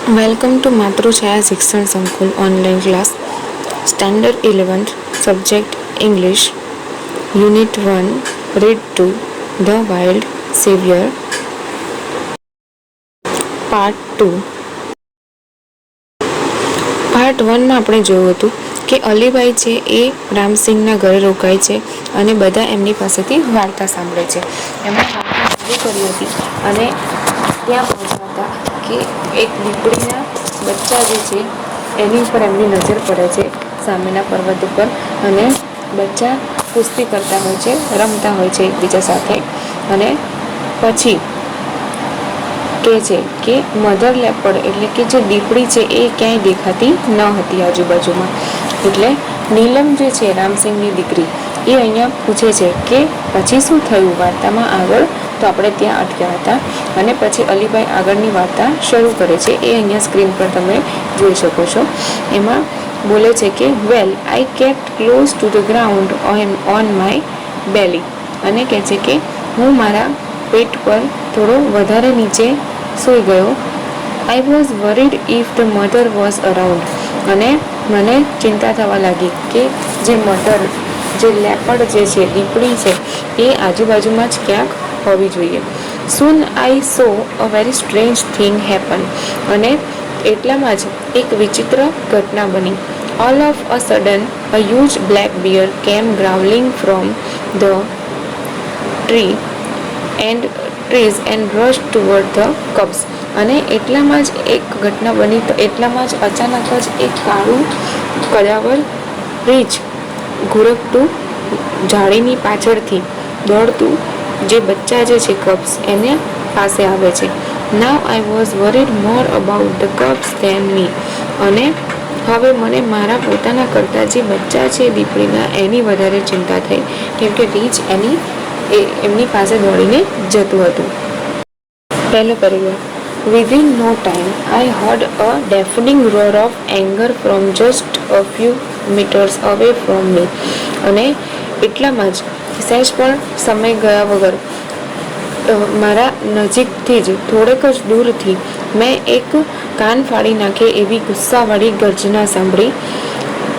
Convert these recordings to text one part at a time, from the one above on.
Welcome to Matruchaya Shikshan Sankull online class. Standard 11, Subject English, Unit 1, Read 2, The Wild Savior, Part 2. Part 1માં આપણે જોયું હતું કે અલીભાઈ છે એ રામસિંહના ઘરે રોકાય છે અને બધા એમની પાસેથી વાર્તા સાંભળે છે. એમણે વાર્તા શરૂ કરી હતી અને ત્યાં પહોંચ્યા હતા કે એક દીપડીના બચ્ચા જે છે એની ઉપર એમની નજર પડે છે સામેના પર્વત ઉપર અને બચ્ચા કુસ્તી કરતા હોય છે, રમતા હોય છે એકબીજા સાથે. અને પછી કહે છે કે મધર લેપર્ડ એટલે કે જે દીપડી છે એ ક્યાંય દેખાતી ન હતી આજુબાજુમાં. એટલે નીલમ જે છે રામસિંહની દીકરી એ અહીંયા પૂછે છે કે પછી શું થયું વાર્તામાં આગળ. તો આપણે ત્યાં અટક્યા હતા અને પછી અલીભાઈ આગળની વાર્તા શરૂ કરે છે. એ અહીંયા સ્ક્રીન પર તમે જોઈ શકો છો. એમાં બોલે છે કે well I kept close to the ground on my belly. અને કહે છે કે હું મારા પેટ પર થોડો વધારે નીચે સૂઈ ગયો. આઈ was worried if the mother was around. અને મને ચિંતા થવા લાગી કે જે મધર જે લેપર્ડ જે છે દીપડી છે એ આજુબાજુમાં જ ક્યાંક હોવી જોઈએ. Soon I saw a very strange thing happen. અને એટલામાં જ એક વિચિત્ર ઘટના બની. All of a sudden a huge black bear came growling from the trees and rush toward the cubs. અને એટલામાં જ એક ઘટના બની. તો એટલામાં જ અચાનક જ એક કાળું કદાવર રીંછ ઘુરકતું ઝાડીની પાછળથી દોડતું જે બચ્ચા જે છે કબ્સ એને પાસે આવે છે. Now I was worried more about the cubs than me. અને હવે મને મારા પોતાના કરતાં જે બચ્ચા છે દીપડીના એની વધારે ચિંતા થઈ કેમ કે રીંછ એમની પાસે દોડીને જતું હતું. પહેલો paragraph. Within no time, I heard a deafening roar of anger from just a few meters away from me. અને એટલામાં જ સહેજ પણ સમય ગયા વગર મારા નજીકથી જ થોડેક જ દૂરથી મેં એક કાન ફાડી નાખે એવી ગુસ્સાવાળી ગર્જના સાંભળી.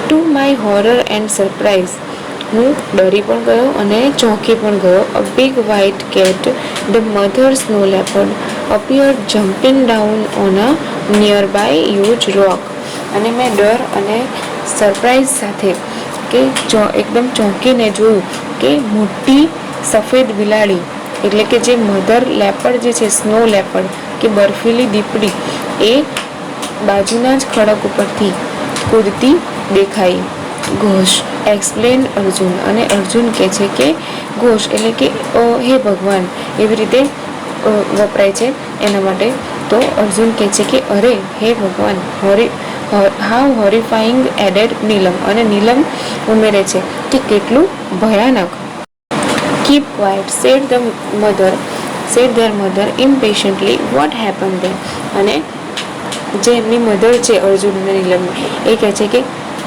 To my horror and surprise, હું ડરી પણ ગયો અને ચોંકી પણ ગયો. A big white cat, the mother snow leopard, appeared jumping down on a nearby huge rock. અને મેં ડર અને સરપ્રાઇઝ સાથે કે એકદમ ચોંકીને જોયું કે મોટી સફેદ બિલાડી એટલે કે જે મધર લેપર્ડ જે છે સ્નો લેપર્ડ કે બર્ફીલી દીપડી એ બાજુના જ ખડક ઉપરથી કૂદતી દેખાઈ. ઘોષ એક્સપ્લેન અર્જુન. અને અર્જુન કહે છે કે ઘોષ એટલે કે હે ભગવાન એવી રીતે વપરાય છે એના માટે. તો અર્જુન કહે છે કે અરે હે ભગવાન, હાઉ હોરિફાઈંગ એડેડ નીલમ. અને નીલમ ઉમેરે છે કે કેટલું ભયાનક. Keep quiet said their mother impatiently. What happen there. અને જે એમની મધર છે અર્જુન અને નીલમ એ કહે છે કે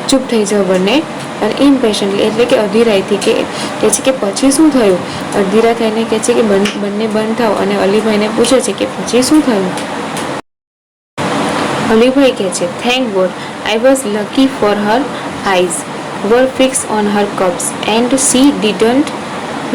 ચૂપ થઈ જાઓ બંને. અને ઇમ્પેશન્ટલી એટલે કે અધીરાઈથી કહે છે કે પછી શું થયું. અધીરા થઈને કહે છે કે બંને બંધ થાવ. અને અલીભાઈને પૂછે છે કે પછી શું થયું. અલીભાઈ કહે છે thank God I was lucky for her eyes were fixed on her cubs and she didn't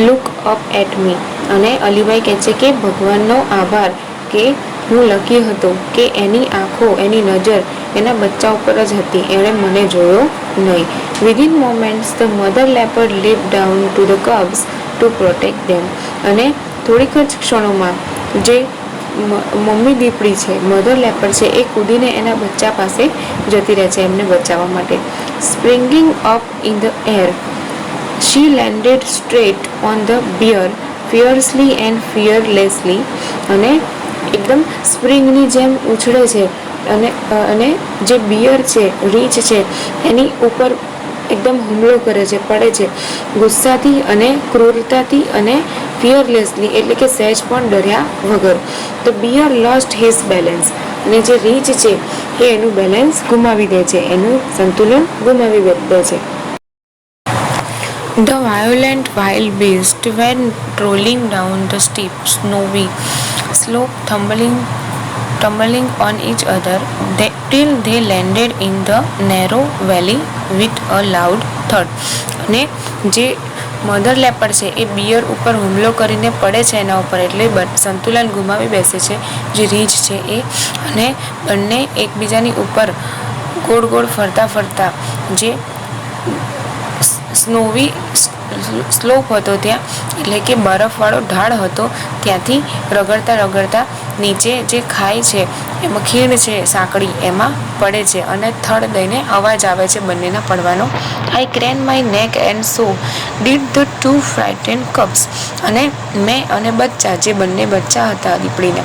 look up at me. અને અલીભાઈ કહે છે કે ભગવાનનો આભાર કે હું લકી હતો કે એની આંખો એની નજર એના બચ્ચા ઉપર જ હતી, એણે મને જોયો નહીં. Within moments the mother leopard leap down to the cubs to protect them. અને થોડીક જ ક્ષણોમાં જે મમ્મી દીપડી છે મધર લેપર્ડ છે એ કૂદીને એના બચ્ચા પાસે જતી રહે છે એમને બચાવવા માટે. Springing up in the air she landed straight on the bear fiercely and fearlessly. અને એકદમ સ્પ્રિંગની જેમ ઉછળે છે અને જે બિયર છે રીંછ છે એની ઉપર એકદમ હુમલો કરે છે, પડે છે ગુસ્સાથી અને ક્રૂરતાથી અને ફિયરલેસલી એટલે કે સહેજ પણ ડર્યા વગર. The bear lost his balance. અને જે રીંછ છે એ એનું બેલેન્સ ગુમાવી દે છે, એનું સંતુલન ગુમાવી દે છે. The violent wild beast went rolling down the steep, snowy slope, tumbling tumbling on each other till they landed in the narrow valley with a loud thud. અને જે મધર લેપર્ડ છે એ બિયર ઉપર હુમલો કરીને પડે છે એના ઉપર, એટલે સંતુલન ગુમાવી બેસે છે જે રીંછ છે એ, અને બંને એકબીજાની ઉપર ગોળ ગોળ ફરતા ફરતા જે સ્નોવી સ્લોપ હતો ત્યાં, એટલે કે બરફવાળો ઢાળ હતો ત્યાંથી રગડતા રગડતા નીચે જે ખાઈ છે એમાં ખીણ છે સાંકડી એમાં પડે છે અને થડ દઈને અવાજ આવે છે બંનેના પડવાનો. I crane my neck and saw did the two frightened cubs. અને મેં અને બચ્ચા, જે બંને બચ્ચા હતા દીપડીને,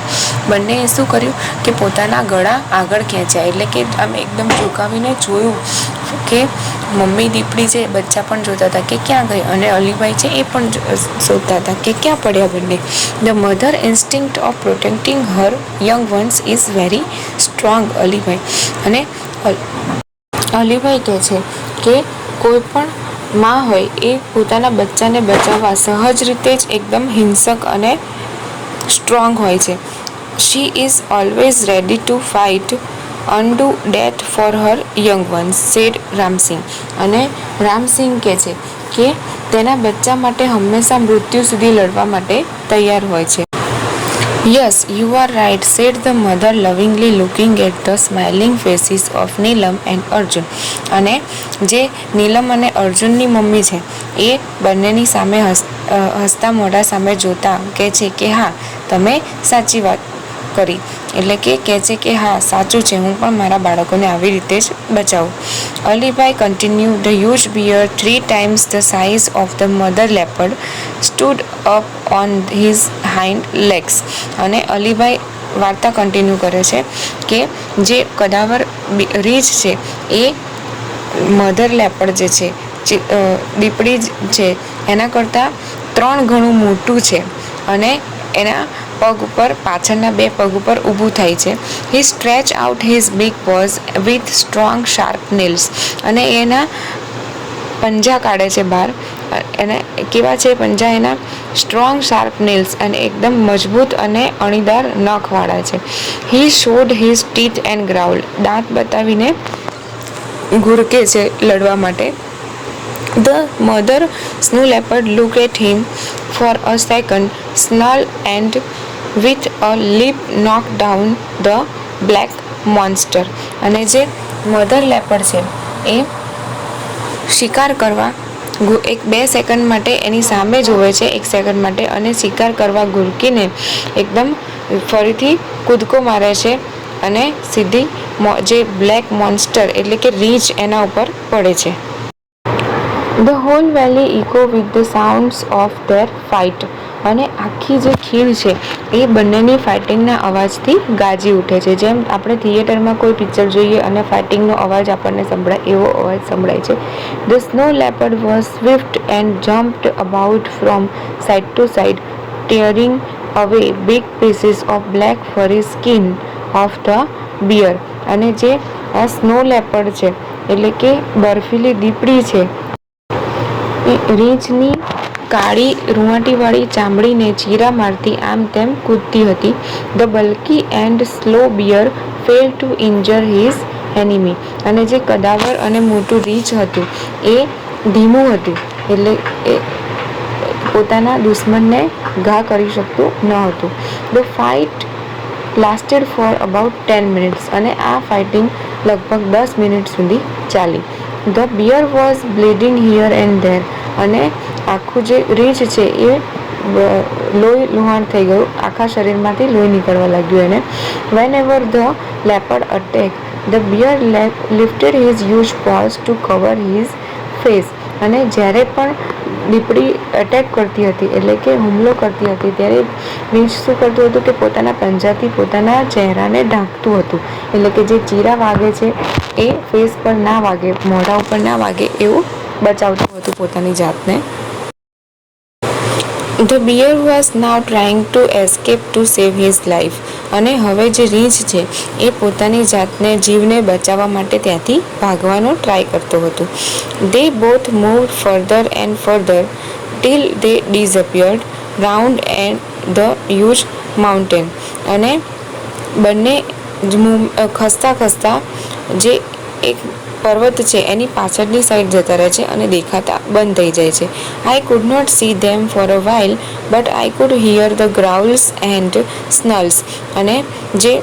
બંનેએ શું કર્યું કે પોતાના ગળા આગળ ખેંચ્યા, એટલે કે આમ એકદમ ઝુકાવીને જોયું કે મમ્મી દીપડી છે. બચ્ચા પણ જોતા હતા કે ક્યાં ગઈ, અને અલીભાઈ છે એ પણ શોધતા હતા કે ક્યાં પડ્યા બંને. The mother instinct of protecting Har young once is very strong, Alibhai. અને અલીભાઈ કહે છે કે કોઈ પણ માં હોય એ પોતાના બચ્ચાને બચાવવા સહજ રીતે જ એકદમ હિંસક અને સ્ટ્રોંગ હોય છે. She is always ready to fight unto death for her young ones, said Ramsingh. અને રામસિંહ કહે છે કે તેના બચ્ચા માટે હંમેશા મૃત્યુ સુધી લડવા માટે તૈયાર હોય છે. Yes, you are right, said the mother lovingly looking at the smiling faces of Neelam and Arjun. અને જે નીલમ અને અર્જુનની મમ્મી છે એ બંનેની સામે હસતા મોઢા સામે જોતા કહે છે કે હા, તમે સાચી વાત કરી, એટલે કે કહે છે કે હા સાચું છે, હું પણ મારા બાળકોને આવી રીતે જ બચાવું. Alibhai continue, the huge bear 3 times the size of the mother leopard stood up on his hind legs. અને અલીભાઈ વાર્તા કન્ટિન્યુ કરે છે કે જે કદાવર રીંછ છે એ મધર લેપર્ડ જે છે દીપડી છે એના કરતાં 3 ગણું મોટું છે, અને એના પગ ઉપર, પાછળના 2 પગ ઉપર ઊભું થાય છે. He stretch out his big paws with strong sharp nails. અને એના પંજા કાઢે છે બહાર, એને કેવા છે પંજા એના? સ્ટ્રોંગ શાર્પ નેલ્સ, અને એકદમ મજબૂત અને અણીદાર નખવાળા છે. હી શોડ હિઝ ટીથ એન્ડ ગ્રાઉલ. દાંત બતાવીને ઘુરકે છે લડવા માટે. The mother snow leopard looked at him for a second, snarled, and with a leap knocked down the black monster. અને જે મધર લેપર્ડ છે એ શિકાર કરવા 2 સેકન્ડ માટે એની સામે જોવે છે, 1 સેકન્ડ માટે, અને શિકાર કરવા ગુરકીને એકદમ ફરીથી કૂદકો મારે છે અને સીધી જે બ્લેક મોન્સ્ટર એટલે કે રીંછ એના ઉપર પડે છે. The whole valley echo with the sounds of their fight. અને આખી જે ખીણ છે એ બંનેની ફાઇટિંગના અવાજથી ગાજી ઉઠે છે. જેમ આપણે થિયેટરમાં કોઈ પિક્ચર જોઈએ અને ફાઇટિંગનો અવાજ આપણને સંભળાય, એવો અવાજ સંભળાય છે. The snow leopard was swift and jumped about from side to side, tearing away big pieces of black furry skin of the bear. અને જે આ સ્નો લેપર્ડ છે એટલે કે બર્ફીલી દીપડી છે, રીંછની કાળી રૂંવાટીવાળી ચામડીને ચીરા મારતી આમ તેમ કૂદતી હતી. The bulky and slow bear fail to injure his enemy. અને જે કદાવર અને મોટું રીંછ હતું એ ધીમું હતું, એટલે એ પોતાના દુશ્મનને ઘા કરી શકતું ન હતું. The fight lasted for about 10 minutes. અને આ ફાઇટિંગ લગભગ 10 મિનિટ સુધી ચાલી. The bear was bleeding here and there. અને આખું જે રીંછ છે એ લોહી લુહાણ થઈ ગયું, આખા શરીરમાંથી લોહી નીકળવા લાગ્યું એને. Whenever the leopard attack, the bear lifted his huge paws to cover his face. અને જ્યારે પણ દીપડી અટેક કરતી હતી એટલે કે હુમલો કરતી હતી ત્યારે રીંછ શું કરતું હતું કે પોતાના પંજાથી પોતાના ચહેરાને ઢાંકતું હતું, એટલે કે જે ચીરા વાગે છે એ ફેસ પર ના વાગે, મોઢા ઉપર ના વાગે એવું બચાવતું હતું પોતાની જાતને. The bear was now trying to escape to save his life. અને હવે જે રીંછ છે એ પોતાની જાતને, જીવને બચાવવા માટે ત્યાંથી ભાગવાનો ટ્રાય કરતો હતો. They both moved further and further till they disappeared round and the huge mountain. અને બંને ખસતા ખસતા જે એક પર્વત છે એની પાછળની સાઈડ જતા રહે છે અને દેખાતા બંધ થઈ જાય છે. I could not see them for a while but I could hear the growls and snarls. અને જે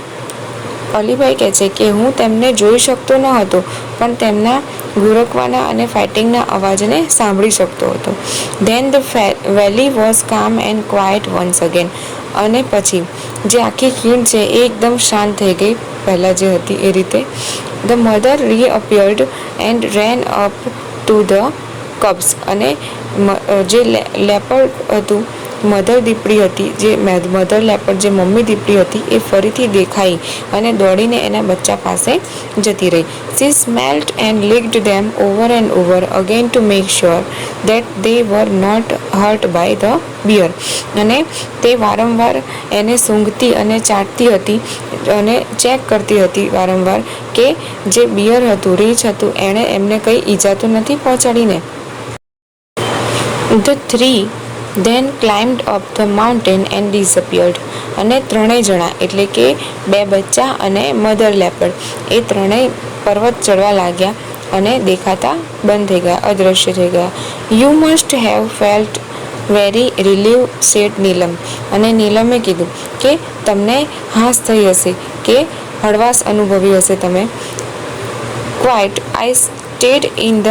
અલીભાઈ કહે છે કે હું તેમને જોઈ શકતો ન હતો પણ તેમના ગુરકવાના અને ફાઇટિંગના અવાજને સાંભળી શકતો હતો. Then the valley was calm and quiet once again. અને પછી જે આખી ખીણ છે એ એકદમ શાંત થઈ ગઈ પહેલાં જે હતી એ રીતે. The mother reappeared and ran up to the cubs. અને જે લેપર્ડ હતું, મધર દીપડી હતી, જે મધર લેપર્ડ જે મમ્મી દીપડી હતી એ ફરીથી દેખાઈ અને દોડીને એના બચ્ચા પાસે જતી રહી. શી સ્મેલ્ડ and licked them over and over again to make sure that they were not hurt by the bear. અને તે વારંવાર એને સૂંઘતી અને ચાટતી હતી અને ચેક કરતી હતી વારંવાર કે જે બિયર હતું, રીંછ હતું, એણે એમને કંઈ ઈજા તો નથી પહોંચાડીને. The three then climbed up the mountain and disappeared. અને ત્રણેય જણા એટલે કે બે બચ્ચા અને મધર લેપર્ડ એ ત્રણેય પર્વત ચડવા લાગ્યા અને દેખાતા બંધ થઈ ગયા, અદૃશ્ય થઈ ગયા. You must have felt very relieved said Neelam. અને નીલમે કીધું કે તમને હાશ થઈ હશે કે હળવાશ અનુભવી હશે તમે. Quite I stayed in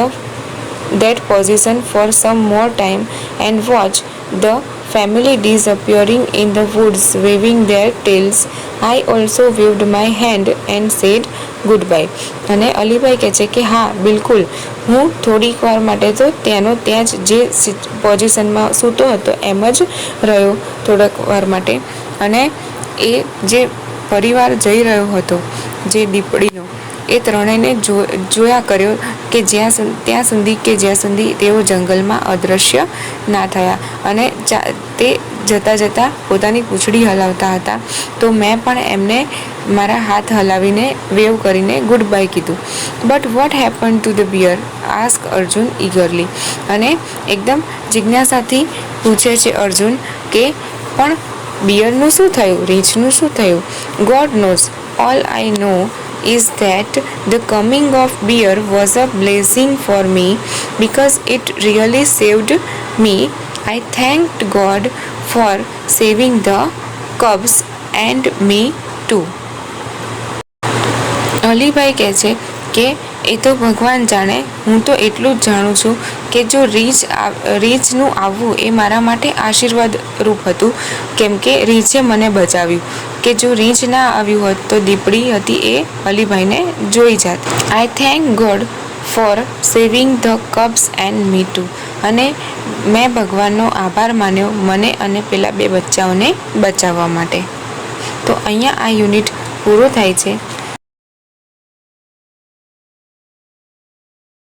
that position for some more time and watched the family disappearing in the woods waving their tails. I also waved my hand and said goodbye. અને અલીભાઈ કહે છે કે હા બિલકુલ, હું થોડીક વાર માટે તો ત્યાંનો ત્યાં જ જે પોઝિશનમાં સૂતો હતો એમ જ રહ્યો થોડાક વાર માટે. અને એ જે પરિવાર જઈ રહ્યો હતો જે દીપડીનો એ ત્રણેયને જોયા કર્યો કે ત્યાં સુધી તેઓ જંગલમાં અદૃશ્ય ના થયા. અને તે જતાં જતાં પોતાની પૂંછડી હલાવતા હતા તો મેં પણ એમને મારા હાથ હલાવીને વેવ કરીને ગુડ બાય કીધું. But what happen to the bear? Ask Arjun eagerly. અને એકદમ જિજ્ઞાસાથી પૂછે છે અર્જુન કે પણ બિયરનું શું થયું, રીંછનું શું થયું? God knows. All I know is that the coming of bear was a blessing for me because it really saved me. I thanked God for saving the cubs and me too. Alibhai કહે છે કે એ તો ભગવાન જાણે, હું તો એટલું જ જાણું છું કે જો રીંછનું આવવું એ મારા માટે આશીર્વાદ રૂપ હતું, કેમ કે રીંછે મને બચાવ્યું. કે જો રીંછ ના આવ્યું હોત તો દીપડી હતી એ અલીભાઈને જોઈ જાત. આઈ thank God for saving the cubs and me to. અને મેં ભગવાનનો આભાર માન્યો મને અને પેલા બે બચ્ચાઓને બચાવવા માટે. તો અહીંયા આ યુનિટ પૂરો થાય છે.